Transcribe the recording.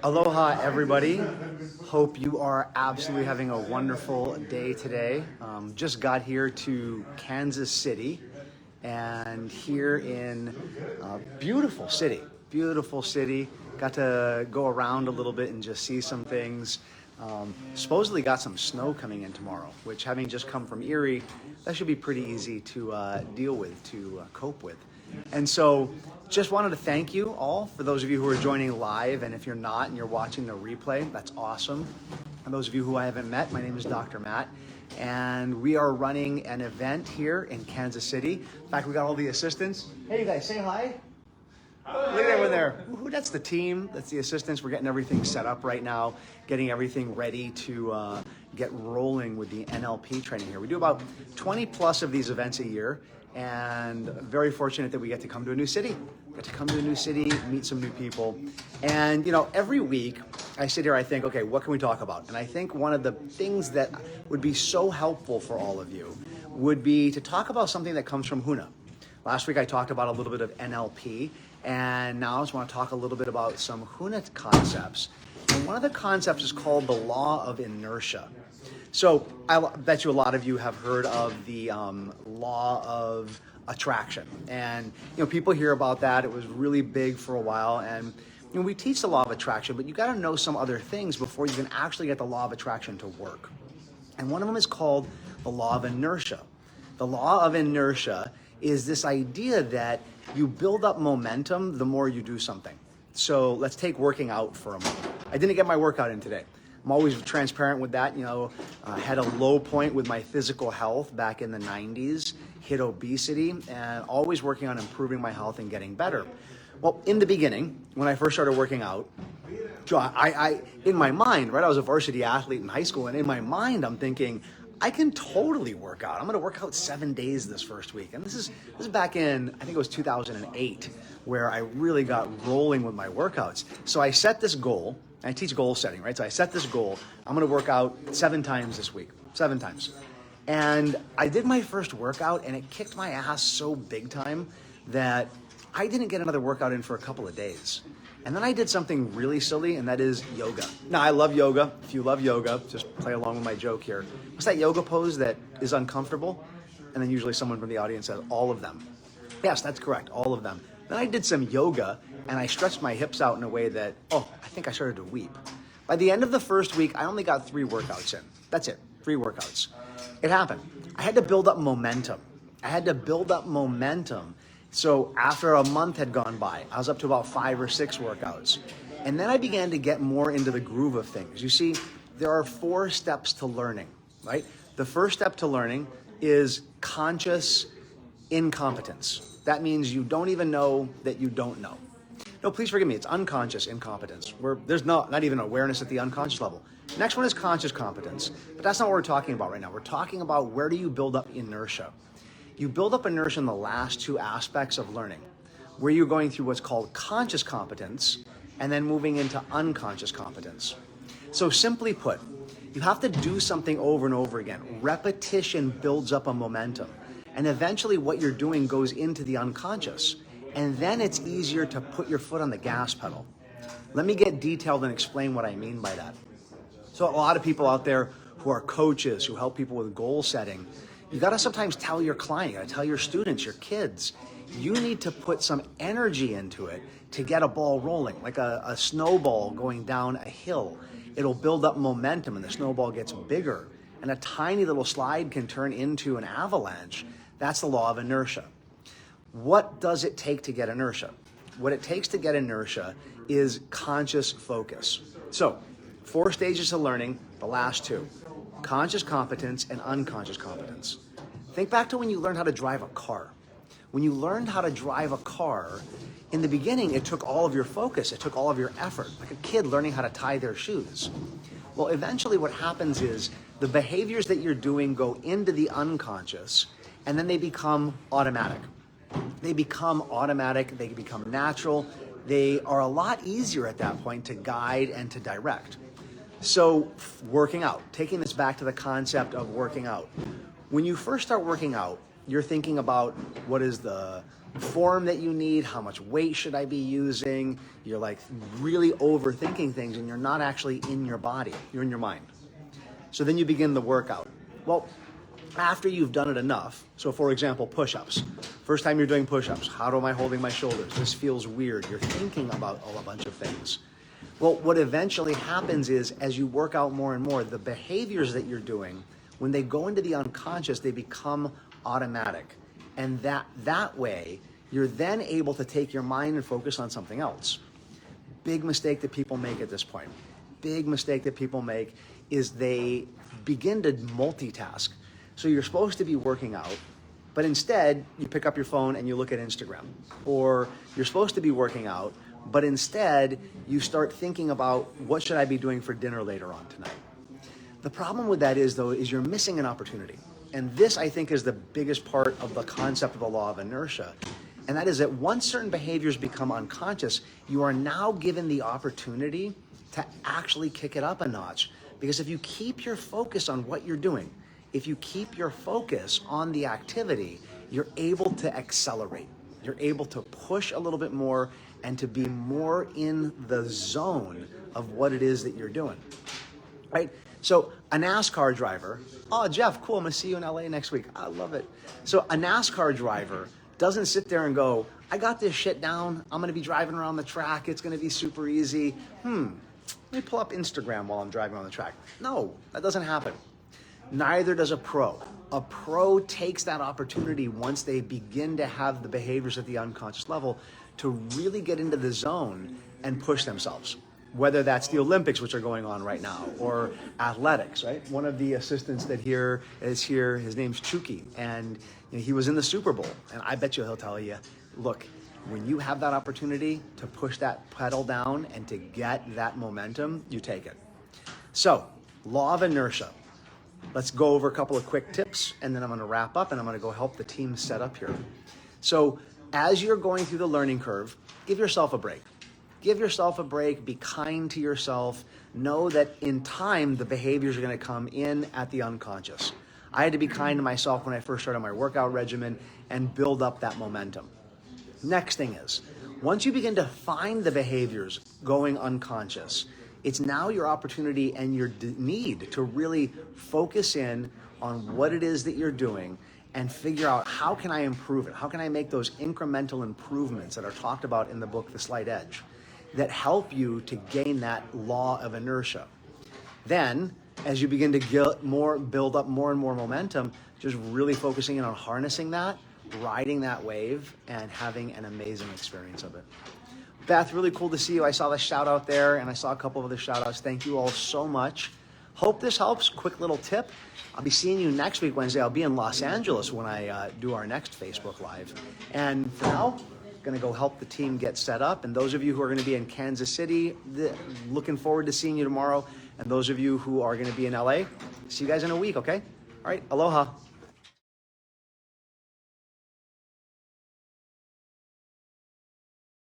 Aloha, everybody. Hope you are absolutely having a wonderful day today. Just got here to Kansas City, and here in beautiful city. Got to go around a little bit and just see some things. Supposedly got some snow coming in tomorrow, which, having just come from Erie, that should be pretty easy to deal with, to cope with. And so just wanted to thank you all, for those of you who are joining live, and if you're not and you're watching the replay, that's awesome. And those of you who I haven't met, my name is Dr. Matt, and we are running an event here in Kansas City. In fact, we got all the assistants. Hey, you guys, say hi. Hi. Look at everyone there. Ooh, that's the team. That's the assistants. We're getting everything set up right now, getting everything ready to get rolling with the NLP training here. We do about 20 plus of these events a year, and very fortunate that we get to come to a new city. Meet some new people. And every week I sit here, I think, okay, what can we talk about? And I think one of the things that would be so helpful for all of you would be to talk about something that comes from Huna. Last week I talked about a little bit of NLP, and now I just want to talk a little bit about some Huna concepts. And one of the concepts is called the Law of Inertia. So I bet you a lot of you have heard of the Law of Attraction. And people hear about that. It was really big for a while. And we teach the Law of Attraction, but you got to know some other things before you can actually get the Law of Attraction to work. And one of them is called the Law of Inertia. The Law of Inertia is this idea that you build up momentum the more you do something. So let's take working out for a moment. I didn't get my workout in today. I'm always transparent with that. I had a low point with my physical health back in the 90s, hit obesity, and always working on improving my health and getting better. Well, in the beginning, when I first started working out, I in my mind, right, I was a varsity athlete in high school, and in my mind, I'm thinking, I can totally work out. I'm going to work out 7 days this first week. And this is back in, I think it was 2008, where I really got rolling with my workouts. So I set this goal. I teach goal setting, right? So I set this goal. I'm going to work out 7 times this week, 7 times. And I did my first workout, and it kicked my ass so big time that I didn't get another workout in for a couple of days. And then I did something really silly, and that is yoga. Now, I love yoga. If you love yoga, just play along with my joke here. What's that yoga pose that is uncomfortable? And then usually someone from the audience says, all of them. Yes, that's correct, all of them. Then I did some yoga, and I stretched my hips out in a way that, I think I started to weep. By the end of the first week, I only got 3 workouts in. That's it, 3 workouts. It happened. I had to build up momentum. So after a month had gone by, I was up to about 5 or 6 workouts. And then I began to get more into the groove of things. You see, there are 4 steps to learning, right? The first step to learning is conscious incompetence. That means you don't even know that you don't know. No, please forgive me, it's unconscious incompetence, where there's not even awareness at the unconscious level. Next one is conscious competence, but that's not what we're talking about right now. We're talking about where do you build up inertia. You build up inertia in the last 2 aspects of learning, where you're going through what's called conscious competence and then moving into unconscious competence. So simply put, you have to do something over and over again. Repetition builds up a momentum, and eventually what you're doing goes into the unconscious, and then it's easier to put your foot on the gas pedal. Let me get detailed and explain what I mean by that. So a lot of people out there who are coaches, who help people with goal setting, you got to sometimes tell your client, you got to tell your students, your kids, you need to put some energy into it to get a ball rolling, like a snowball going down a hill. It'll build up momentum and the snowball gets bigger, and a tiny little slide can turn into an avalanche. That's the law of inertia. What does it take to get inertia? What it takes to get inertia is conscious focus. So 4 stages to learning, the last 2. Conscious competence and unconscious competence. Think back to when you learned how to drive a car. When you learned how to drive a car, in the beginning, it took all of your focus. It took all of your effort, like a kid learning how to tie their shoes. Well, eventually what happens is the behaviors that you're doing go into the unconscious, and then they become automatic. They become natural. They are a lot easier at that point to guide and to direct. So working out, taking this back to the concept of working out. When you first start working out, you're thinking about what is the form that you need, how much weight should I be using. You're like really overthinking things, and you're not actually in your body, you're in your mind. So then you begin the workout. Well, after you've done it enough, so for example, push-ups. First time you're doing push-ups, how am I holding my shoulders? This feels weird. You're thinking about a bunch of things. Well, what eventually happens is, as you work out more and more, the behaviors that you're doing, when they go into the unconscious, they become automatic. And that way, you're then able to take your mind and focus on something else. Big mistake that people make at this point. Big mistake that people make is they begin to multitask. So you're supposed to be working out, but instead you pick up your phone and you look at Instagram. Or you're supposed to be working out, but instead you start thinking about what should I be doing for dinner later on tonight. The problem with that is, though, is you're missing an opportunity. And this, I think, is the biggest part of the concept of the law of inertia. And that is that once certain behaviors become unconscious, you are now given the opportunity to actually kick it up a notch. Because if you keep your focus on what you're doing, if you keep your focus on the activity, you're able to accelerate. You're able to push a little bit more and to be more in the zone of what it is that you're doing, right? So a NASCAR driver, oh, Jeff, cool, I'm gonna see you in LA next week. I love it. So a NASCAR driver doesn't sit there and go, I got this shit down. I'm gonna be driving around the track. It's gonna be super easy. Let me pull up Instagram while I'm driving on the track. No, that doesn't happen. Neither does a pro. A pro takes that opportunity once they begin to have the behaviors at the unconscious level to really get into the zone and push themselves. Whether that's the Olympics, which are going on right now, or athletics, right? One of the assistants that is here, his name's Chucky, and he was in the Super Bowl. And I bet you he'll tell you, look, when you have that opportunity to push that pedal down and to get that momentum, you take it. So, law of inertia. Let's go over a couple of quick tips, and then I'm gonna wrap up and I'm gonna go help the team set up here. So, as you're going through the learning curve, give yourself a break. Give yourself a break, be kind to yourself. Know that in time, the behaviors are gonna come in at the unconscious. I had to be kind to myself when I first started my workout regimen and build up that momentum. Next thing is, once you begin to find the behaviors going unconscious, it's now your opportunity and your need to really focus in on what it is that you're doing and figure out, how can I improve it? How can I make those incremental improvements that are talked about in the book, The Slight Edge, that help you to gain that law of inertia? Then, as you begin to build up more and more momentum, just really focusing in on harnessing that, riding that wave, and having an amazing experience of it. Beth, really cool to see you. I saw the shout out there, and I saw a couple of other shout outs. Thank you all so much. Hope this helps. Quick little tip. I'll be seeing you next week, Wednesday. I'll be in Los Angeles when I do our next Facebook Live. And for now, going to go help the team get set up. And those of you who are going to be in Kansas City, looking forward to seeing you tomorrow. And those of you who are going to be in LA, see you guys in a week, okay? All right, aloha.